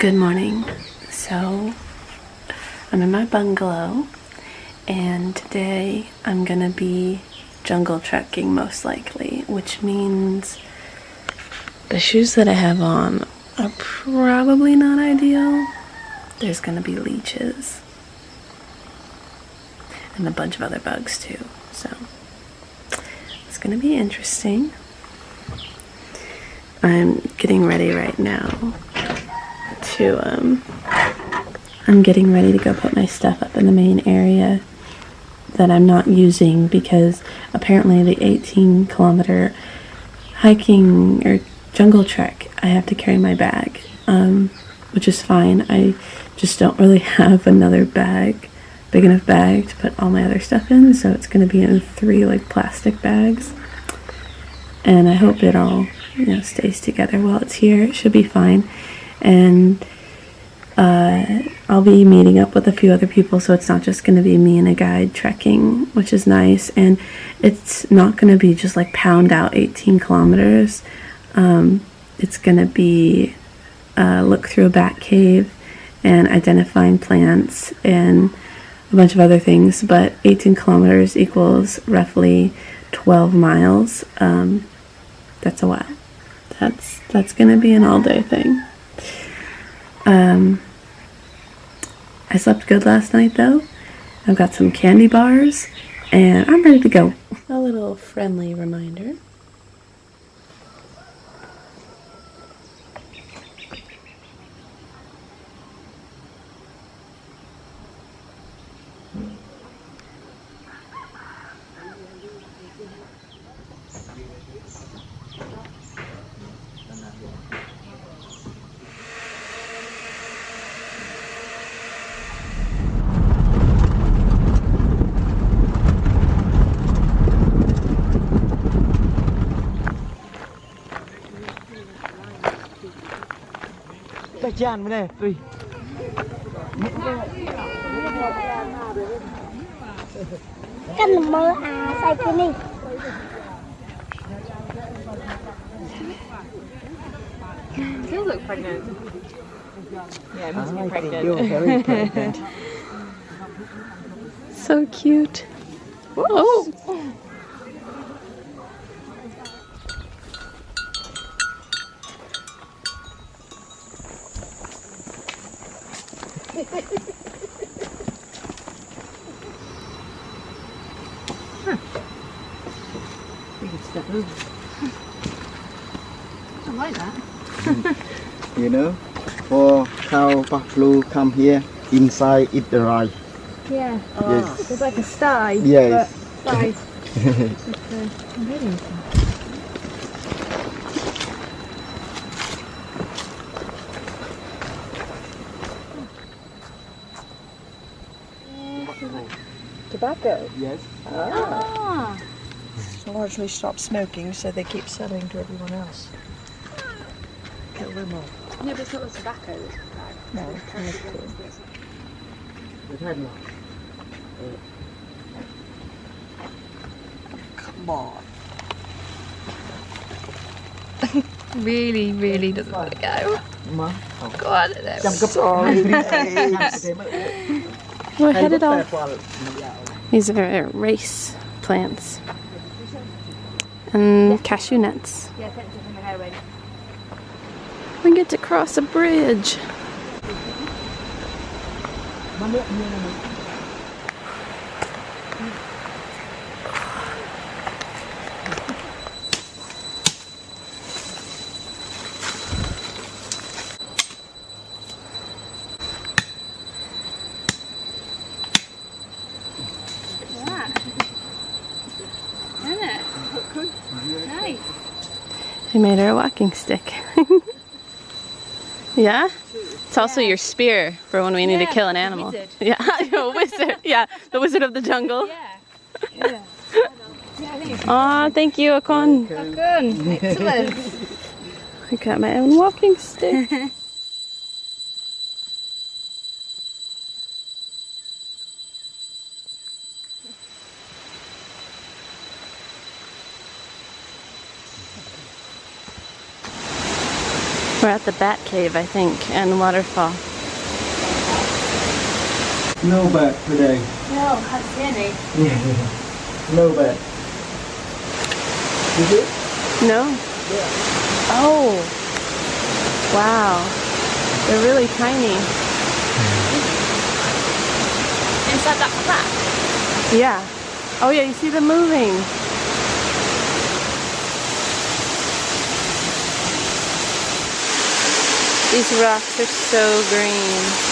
Good morning. So I'm in my bungalow and today I'm gonna be jungle trekking most likely, which means the shoes that I have on are probably not ideal. There's gonna be leeches and a bunch of other bugs too, so it's gonna be interesting. I'm getting ready right now I'm getting ready to go put my stuff up in the main area that I'm not using because apparently the 18-kilometer hiking or jungle trek I have to carry my bag, which is fine. I just don't really have another big enough bag to put all my other stuff in, so it's going to be in 3 like plastic bags, and I hope it all stays together while it's here. It should be fine. And I'll be meeting up with a few other people, so it's not just going to be me and a guide trekking, which is nice. And it's not going to be just like pound out 18 kilometers. It's going to be look through a bat cave and identifying plants and a bunch of other things. But 18 kilometers equals roughly 12 miles. That's a lot. That's going to be an all-day thing. I slept good last night though. I've got some candy bars and I'm ready to go. A little friendly reminder. Chan bên đây, tùy. Cần mơ sai cái này. You look pregnant. Yeah, it must be pregnant. You're very pregnant. So cute. Whoa. I like that. You know, for cow buffalo come here, inside eat the rice. Yeah. Yes. It's like a sty. Yes. But rice. Really? Tobacco? Yes. Ah. Largely stopped smoking, so they keep selling to everyone else. Kill them all. No, but it's not the tobacco. No, come on. Really, really doesn't want to go. Go on, then. Sorry. We're headed off. These are race plants and cashew nuts. Yeah, sent it from the highway. We get to cross a bridge. Nice. We made her a walking stick. Yeah? It's also your spear for when we need to kill an animal. Wizard. Yeah, a wizard. Yeah, the wizard of the jungle. Yeah. Aw, thank you, Akon. Good. Excellent. I got my own walking stick. We're at the bat cave, I think, and waterfall. No bat today. No, hot Jenny. No bat. Is it? No? Yeah. Oh. Wow. They're really tiny. Inside that crack? Yeah. Oh yeah, you see them moving. These rocks are so green.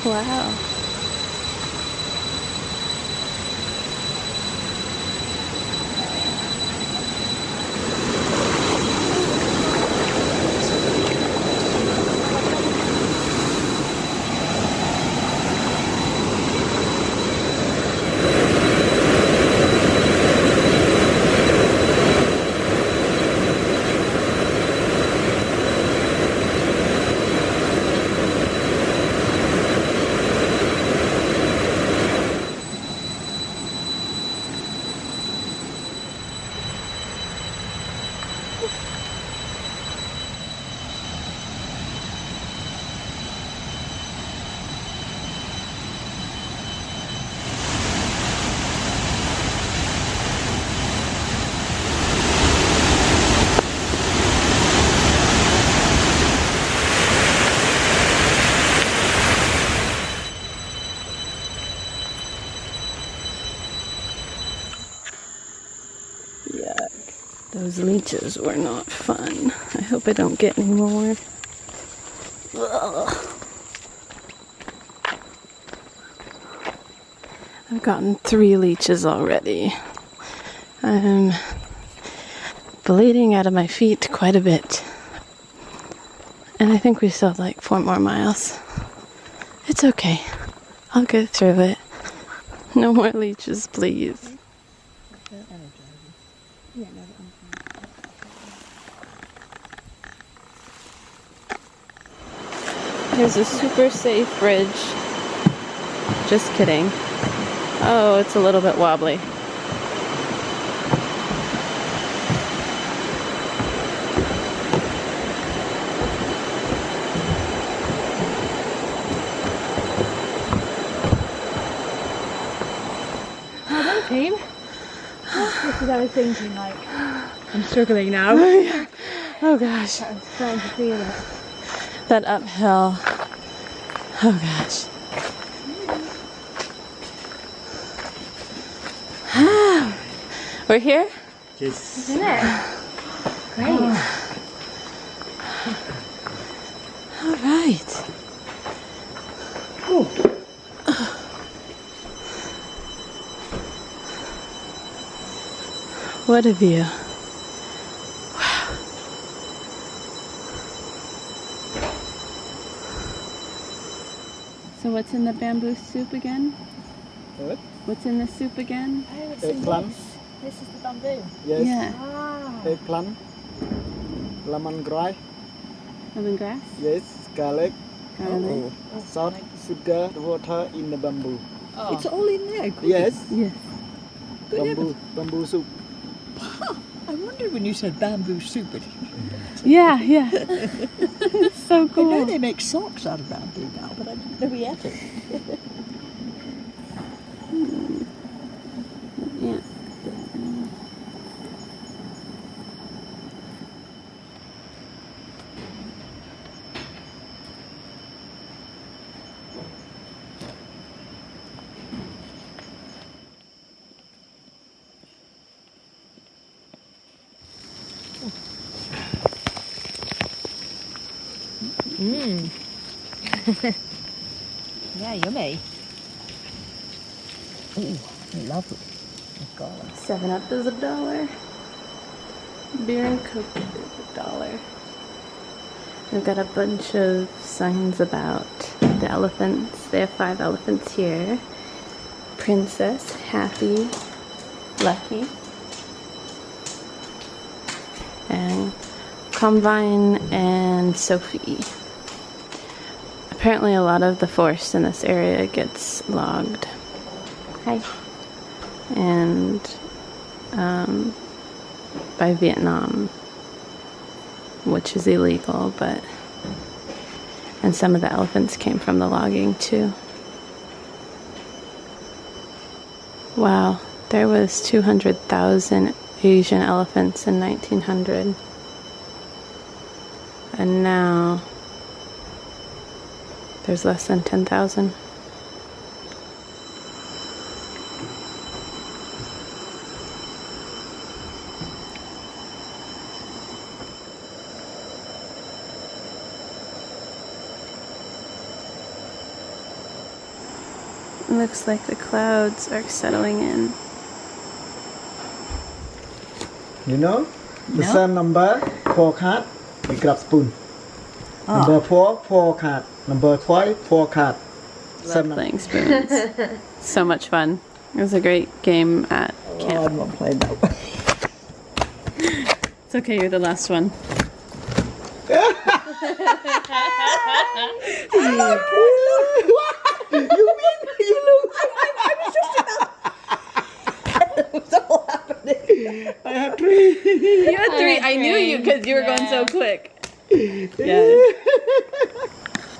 Wow. Those leeches were not fun. I hope I don't get any more. Ugh. I've gotten 3 leeches already. I'm bleeding out of my feet quite a bit. And I think we still have like 4 more miles. It's okay. I'll get through it. No more leeches, please. There's a super safe bridge. Just kidding. Oh, it's a little bit wobbly. Team? Because I was thinking, like, I'm struggling now. Oh gosh. I'm starting to feel it. That uphill. Oh gosh. We're here? Yes. Isn't it? Great. All right. What a view. Wow. So what's in the bamboo soup again? What? What's in the soup again? Oh, it's Eggplant. This is the bamboo. Yes. Yeah. Ah. Eggplant. Lemongrass. Lemongrass? Yes. Garlic. Garlic. Salt, sugar, water in the bamboo. Oh. It's all in there. Good. Yes. Yes. Bamboo soup. I wondered when you said bamboo soup. Yeah, yeah. It's so I know cool. they make socks out of bamboo now, but I didn't know we had it. Yeah. Mmm. Yeah, yummy. Ooh, lovely. Oh, God. 7-Up is $1. Beer and Coke is $1. We've got a bunch of signs about the elephants. They have 5 elephants here. Princess, Happy, Lucky, and Combine and Sophie. Apparently a lot of the forest in this area gets logged. Hi. And by Vietnam, which is illegal, and some of the elephants came from the logging too. Wow, there was 200,000 Asian elephants in 1900. And now there's less than 10,000. Looks like the clouds are settling in. You know, the same number 4 card, we grab spoon. Number 4 card. Number 5, 4 card. Love playing spoons. So much fun. It was a great game at camp. I'm not playing that. It's okay, you're the last one. You lose? I was just about. It was all happening. I have 3. You had 3. I knew you because you were going so quick. Yeah.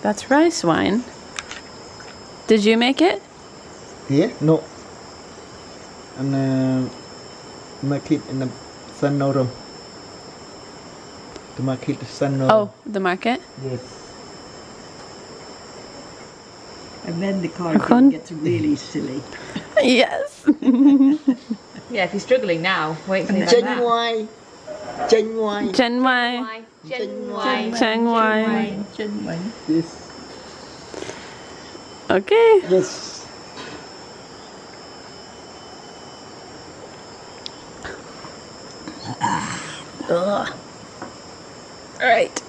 That's rice wine. Did you make it? Yeah? No. And make it in the sun room. To make it the sun room. Oh, the market? Yes. And then the Con- card gets really silly. Yes. Yeah, if you're struggling now, wait till you Chanh that. Ngoai. Chanh Ngoai. Chen Wai. Cheng Wai. Yes. Okay. Yes. Ugh. All right.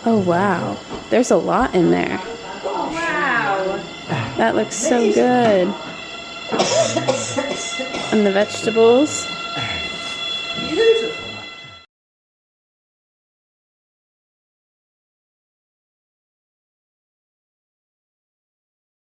Oh wow, there's a lot in there. Wow. That looks so good. And the vegetables. Beautiful.